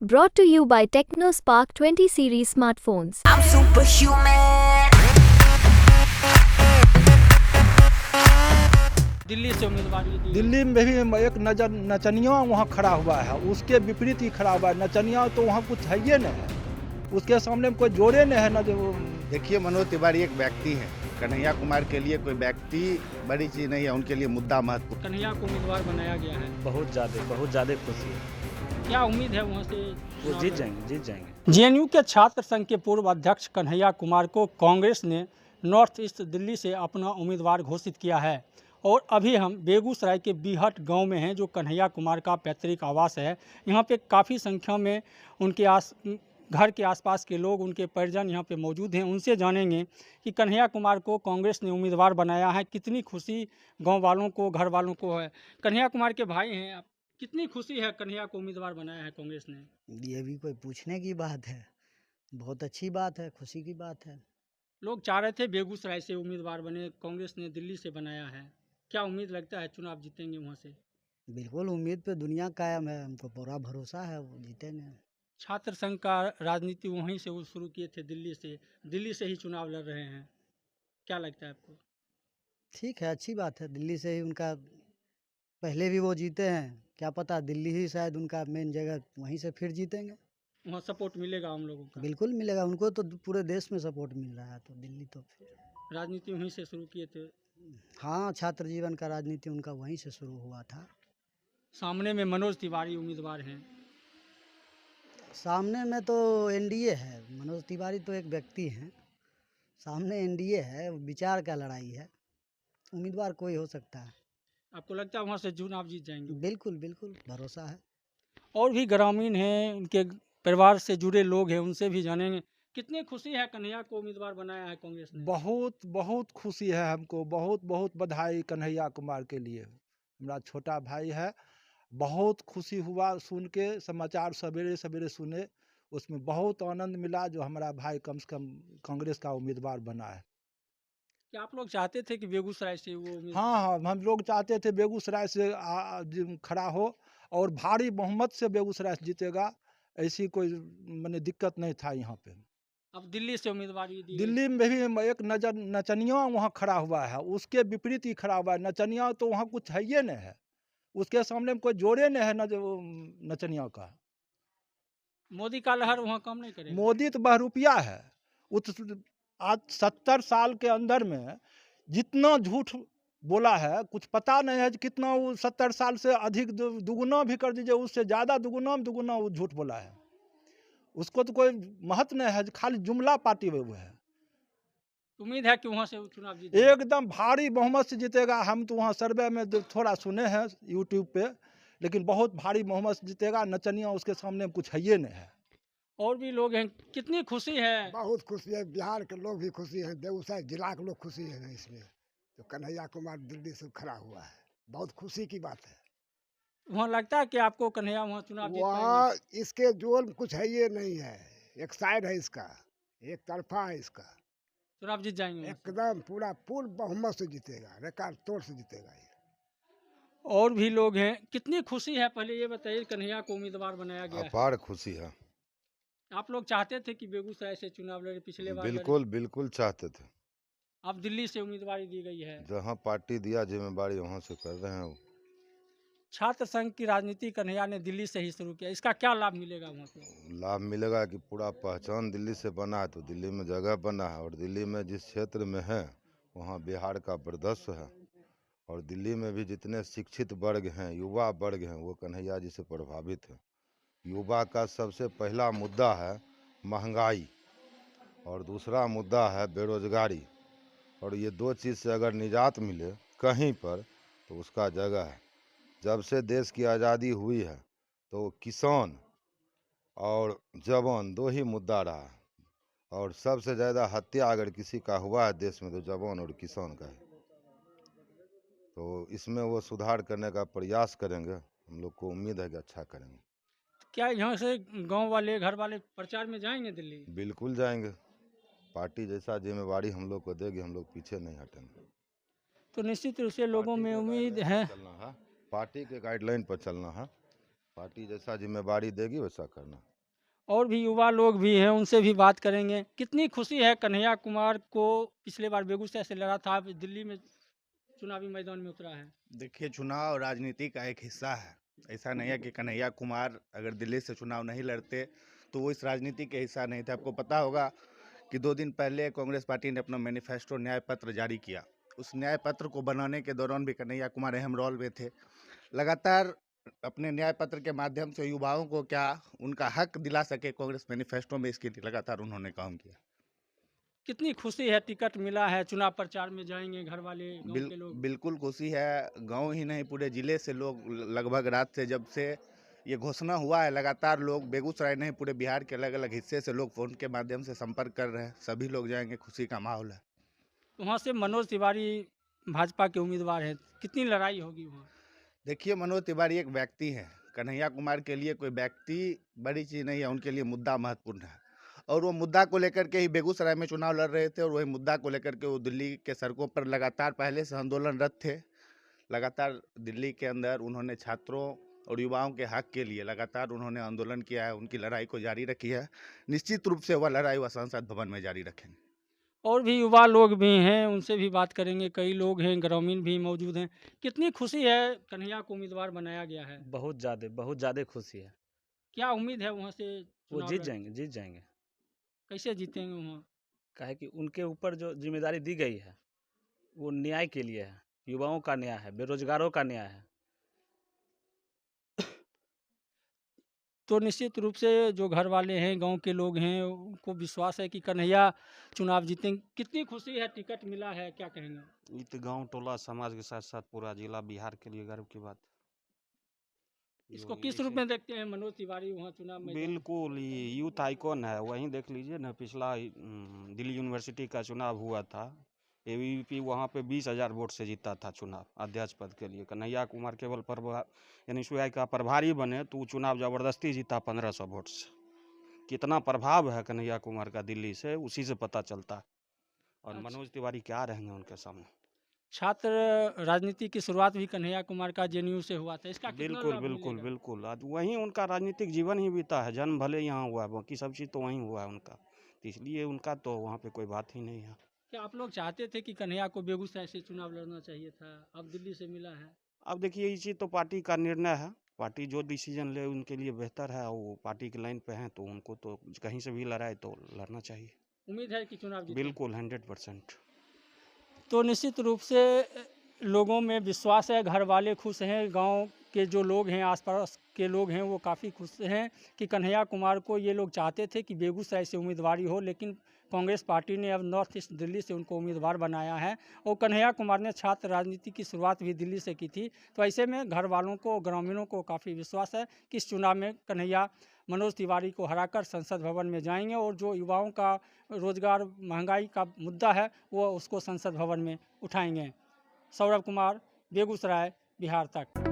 Brought to you by TechnoSpark 20 series smartphones. I'm superhuman. Delhi से उम्मीदवार दिल्ली में भी एक नचनिया वहाँ खड़ा हुआ है, उसके विपरीत ही खड़ा हुआ है। नचनिया तो वहाँ कुछ है ही नहीं है, उसके सामने में कोई जोड़े नहीं है ना। देखिए, मनोज तिवारी एक व्यक्ति है, कन्हैया कुमार के लिए कोई व्यक्ति बड़ी चीज नहीं है, उनके लिए मुद्दा महत्वपूर्ण। कन्हैया को उम्मीदवार बनाया गया है, बहुत ज़्यादा खुशी है। क्या उम्मीद है वहाँ से? वो जीत जाएंगे। जेएनयू के छात्र संघ के पूर्व अध्यक्ष कन्हैया कुमार को कांग्रेस ने नॉर्थ ईस्ट दिल्ली से अपना उम्मीदवार घोषित किया है और अभी हम बेगूसराय के बीहट गांव में हैं, जो कन्हैया कुमार का पैतृक आवास है। यहाँ पे काफ़ी संख्या में उनके घर के आसपास के लोग, उनके परिजन यहाँ पे मौजूद हैं। उनसे जानेंगे कि कन्हैया कुमार को कांग्रेस ने उम्मीदवार बनाया है, कितनी खुशी गांव वालों को, घर वालों को है। कन्हैया कुमार के भाई हैं आप, कितनी खुशी है कन्हैया को उम्मीदवार बनाया है कांग्रेस ने? ये भी कोई पूछने की बात है, बहुत अच्छी बात है, खुशी की बात है। लोग चाह रहे थे बेगूसराय से उम्मीदवार बने, कांग्रेस ने दिल्ली से बनाया है। क्या उम्मीद लगता है चुनाव जीतेंगे वहाँ से? बिल्कुल उम्मीद पे दुनिया कायम है, हमको पूरा भरोसा है वो जीतेंगे। छात्र संघ का राजनीति वहीं से वो शुरू किए थे, दिल्ली से ही चुनाव लड़ रहे हैं। क्या लगता है आपको? ठीक है, अच्छी बात है। दिल्ली से ही उनका पहले भी वो जीते हैं, क्या पता दिल्ली ही शायद उनका मेन जगह, वहीं से फिर जीतेंगे। वहाँ सपोर्ट मिलेगा हम लोगों का? बिल्कुल मिलेगा, उनको तो पूरे देश में सपोर्ट मिल रहा है, तो दिल्ली तो फिर। राजनीति वहीं से शुरू किए थे? हाँ, छात्र जीवन का राजनीति उनका वहीं से शुरू हुआ था। सामने में मनोज तिवारी उम्मीदवार हैं। सामने में तो एनडीए है, मनोज तिवारी तो एक व्यक्ति हैं, सामने एनडीए है, विचार का लड़ाई है, उम्मीदवार कोई हो सकता है। आपको लगता है वहाँ से चुनाव जीत जाएंगे? बिल्कुल बिल्कुल भरोसा है। और भी ग्रामीण हैं, उनके परिवार से जुड़े लोग हैं, उनसे भी जानेंगे कितनी खुशी है कन्हैया को उम्मीदवार बनाया है कांग्रेस ने। बहुत खुशी है हमको, बहुत बधाई कन्हैया कुमार के लिए। हमारा छोटा भाई है, बहुत खुशी हुआ सुन के, समाचार सवेरे सुने, उसमें बहुत आनंद मिला जो हमारा भाई कम से कम कांग्रेस का उम्मीदवार बना है। क्या आप लोग चाहते थे कि बेगूसराय से वो हाँ, हम लोग चाहते थे बेगूसराय से खड़ा हो और भारी बहुमत से बेगूसराय से जीतेगा, ऐसी कोई मैंने दिक्कत नहीं था यहाँ पे। अब दिल्ली से उम्मीदवारी दी? दिल्ली में भी एक नचनिया वहाँ खड़ा हुआ है, उसके विपरीत ही खड़ा हुआ है। नचनिया तो वहाँ कुछ है ही नहीं है, उसके सामने में कोई जोड़े नहीं है नचनिया का। मोदी का लहर वहाँ कम नहीं करेगा? मोदी तो बहरूपिया है। आज 70 साल के अंदर में जितना झूठ बोला है, कुछ पता नहीं है कितना वो 70 साल से अधिक दुगुना भी कर दीजिए, उससे ज़्यादा दुगुना वो झूठ बोला है। उसको तो कोई महत्व नहीं है, खाली जुमला पार्टी में वो है। उम्मीद है कि वहाँ से चुनाव जीत एकदम भारी बहुमत से जीतेगा। हम तो वहाँ सर्वे में थोड़ा सुने हैं यूट्यूब पे, लेकिन बहुत भारी बहुमत से जीतेगा। नचनिया उसके सामने कुछ है ही नहीं है। और भी लोग हैं, कितनी खुशी है? बहुत खुशी है, बिहार के लोग भी खुशी हैं, बेगूसराय जिला के लोग खुशी है इसमें, तो कन्हैया कुमार दिल्ली से खड़ा हुआ है, बहुत खुशी की बात है। वहाँ लगता है कि आपको कन्हैया वहाँ चुनाव जीत वहाँ पाएंगे? इसके जोल कुछ है ये नहीं है, एक साइड है इसका, एक तरफा है इसका। चुनाव जीत जाएंगे वहाँ से? एकदम पूर्ण बहुमत से जीतेगा, रिकॉर्ड तोड़ से जीतेगा ये। और भी लोग हैं, कितनी खुशी है पहले ये बताइए, कन्हैया को उम्मीदवार बनाया गया है। अपार खुशी है। आप लोग चाहते थे कि बेगूसराय से चुनाव लड़े, पिछले बार बिल्कुल चाहते थे। अब दिल्ली से उम्मीदवारी दी गई है। जहाँ पार्टी दिया जिम्मेदारी वहाँ से कर रहे हैं। छात्र संघ की राजनीति कन्हैया ने दिल्ली से ही शुरू किया, इसका क्या लाभ मिलेगा वहाँ पे? लाभ मिलेगा कि पूरा पहचान दिल्ली से बना है, तो दिल्ली में जगह बना है, और दिल्ली में जिस क्षेत्र में है वहाँ बिहार का वर्चस्व है, और दिल्ली में भी जितने शिक्षित वर्ग हैं, युवा वर्ग हैं, वो कन्हैया जी से प्रभावित है। युवा का सबसे पहला मुद्दा है महंगाई, और दूसरा मुद्दा है बेरोजगारी, और ये दो चीज़ से अगर निजात मिले कहीं पर तो उसका जगह है। जब से देश की आज़ादी हुई है तो किसान और जवान दो ही मुद्दा रहा, और सबसे ज़्यादा हत्या अगर किसी का हुआ है देश में तो जवान और किसान का है। तो इसमें वो सुधार करने का प्रयास करेंगे, हम लोग को उम्मीद है कि अच्छा करेंगे। क्या यहाँ से गांव वाले, घर वाले प्रचार में जाएंगे दिल्ली? बिल्कुल जाएंगे, पार्टी जैसा जिम्मेवारी हम लोग को देगी, हम लोग पीछे नहीं हटेंगे। तो निश्चित रूप से लोगों में उम्मीद है। चलना है, पार्टी के गाइडलाइन पर चलना है, पार्टी जैसा जिम्मेवारी देगी वैसा करना। और भी युवा लोग भी हैं, उनसे भी बात करेंगे। कितनी खुशी है कन्हैया कुमार को, पिछले बार बेगूसराय से लड़ा था, अब दिल्ली में चुनावी मैदान में उतरा है। देखिए, चुनाव राजनीति का एक हिस्सा है। ऐसा नहीं है कि कन्हैया कुमार अगर दिल्ली से चुनाव नहीं लड़ते तो वो इस राजनीति के हिस्सा नहीं थे। आपको पता होगा कि 2 दिन पहले कांग्रेस पार्टी ने अपना मैनिफेस्टो न्याय पत्र जारी किया। उस न्याय पत्र को बनाने के दौरान भी कन्हैया कुमार अहम रोल में थे। लगातार अपने न्याय पत्र के माध्यम से युवाओं को क्या उनका हक दिला सके कांग्रेस मैनिफेस्टो में, इसके लिए लगातार उन्होंने काम किया। कितनी खुशी है, टिकट मिला है, चुनाव प्रचार में जाएंगे घर वाले, गांव के लोग? बिल्कुल खुशी है। गांव ही नहीं, पूरे जिले से लोग लगभग रात से जब से ये घोषणा हुआ है, लगातार लोग, बेगूसराय नहीं पूरे बिहार के अलग अलग हिस्से से लोग फोन के माध्यम से संपर्क कर रहे हैं। सभी लोग जाएंगे, खुशी का माहौल है। वहाँ से मनोज तिवारी भाजपा के उम्मीदवार हैं, कितनी लड़ाई होगी वहाँ? देखिए, मनोज तिवारी एक व्यक्ति हैं। कन्हैया कुमार के लिए कोई व्यक्ति बड़ी चीज़ नहीं है, उनके लिए मुद्दा महत्वपूर्ण है। और वो मुद्दा को लेकर के ही बेगूसराय में चुनाव लड़ रहे थे, और वही मुद्दा को लेकर के वो दिल्ली के सड़कों पर लगातार पहले से आंदोलनरत थे। लगातार दिल्ली के अंदर उन्होंने छात्रों और युवाओं के हक के लिए लगातार उन्होंने आंदोलन किया है, उनकी लड़ाई को जारी रखी है। निश्चित रूप से वह लड़ाई वह संसद भवन में जारी रखेंगे। और भी युवा लोग भी हैं, उनसे भी बात करेंगे। कई लोग हैं, ग्रामीण भी मौजूद हैं। कितनी खुशी है कन्हैया को उम्मीदवार बनाया गया है? बहुत ज़्यादा खुशी है। क्या उम्मीद है वहाँ से वो चुनाव जीत लड़- जाएंगे, जीत जाएंगे। कैसे जीतेंगे वहाँ? काहे कि उनके ऊपर जो जिम्मेदारी दी गई है वो न्याय के लिए है, युवाओं का न्याय है, बेरोजगारों का न्याय है। तो निश्चित रूप से जो घर वाले हैं, गांव के लोग हैं, उनको विश्वास है कि कन्हैया चुनाव जीतेंगे। कितनी खुशी है, टिकट मिला है, क्या कहेंगे? ये तो गांव टोला समाज के साथ साथ पूरा जिला बिहार के लिए गर्व की बात। इसको किस रूप में देखते हैं मनोज तिवारी वहाँ चुनाव में? बिल्कुल, ये यूथ आइकॉन है। वहीं देख लीजिए ना, पिछला दिल्ली यूनिवर्सिटी का चुनाव हुआ था, एबीवीपी वहाँ पे 20,000 वोट से जीता था चुनाव अध्यक्ष पद के लिए। कन्हैया कुमार केवल यानी सूबाई का प्रभारी बने तो वो चुनाव ज़बरदस्ती जीता 1500 वोट से। कितना प्रभाव है कन्हैया कुमार का दिल्ली से, उसी से पता चलता है। और अच्छा। मनोज तिवारी क्या रहेंगे उनके सामने। छात्र राजनीति की शुरुआत भी कन्हैया कुमार का जेएनयू से हुआ था, इसका कितना बिल्कुल लाभ बिल्कुल मिलेगा? बिल्कुल, आज वहीं उनका राजनीतिक जीवन ही बीता है। जन्म भले यहाँ हुआ है, बाकी सब चीज़ तो वहीं हुआ है उनका, तो इसलिए उनका तो वहाँ पे कोई बात ही नहीं है। क्या आप लोग चाहते थे कि कन्हैया को बेगूसराय से चुनाव लड़ना चाहिए था, अब दिल्ली से मिला है? अब देखिए, ये चीज़ तो पार्टी का निर्णय है। पार्टी जो डिसीजन ले उनके लिए बेहतर है। वो पार्टी की लाइन पे हैं तो उनको तो कहीं से भी लड़ाए तो लड़ना चाहिए। उम्मीद है कि चुनाव जीतेंगे? बिल्कुल 100%। तो निश्चित रूप से लोगों में विश्वास है, घर वाले खुश हैं, गांव के जो लोग हैं, आसपास के लोग हैं, वो काफ़ी खुश हैं कि कन्हैया कुमार को, ये लोग चाहते थे कि बेगूसराय से उम्मीदवारी हो, लेकिन कांग्रेस पार्टी ने अब नॉर्थ ईस्ट दिल्ली से उनको उम्मीदवार बनाया है। और कन्हैया कुमार ने छात्र राजनीति की शुरुआत भी दिल्ली से की थी, तो ऐसे में घर वालों को, ग्रामीणों को काफ़ी विश्वास है कि इस चुनाव में कन्हैया मनोज तिवारी को हराकर संसद भवन में जाएंगे, और जो युवाओं का रोजगार, महंगाई का मुद्दा है, वो उसको संसद भवन में उठाएंगे। सौरभ कुमार, बेगूसराय, बिहार तक।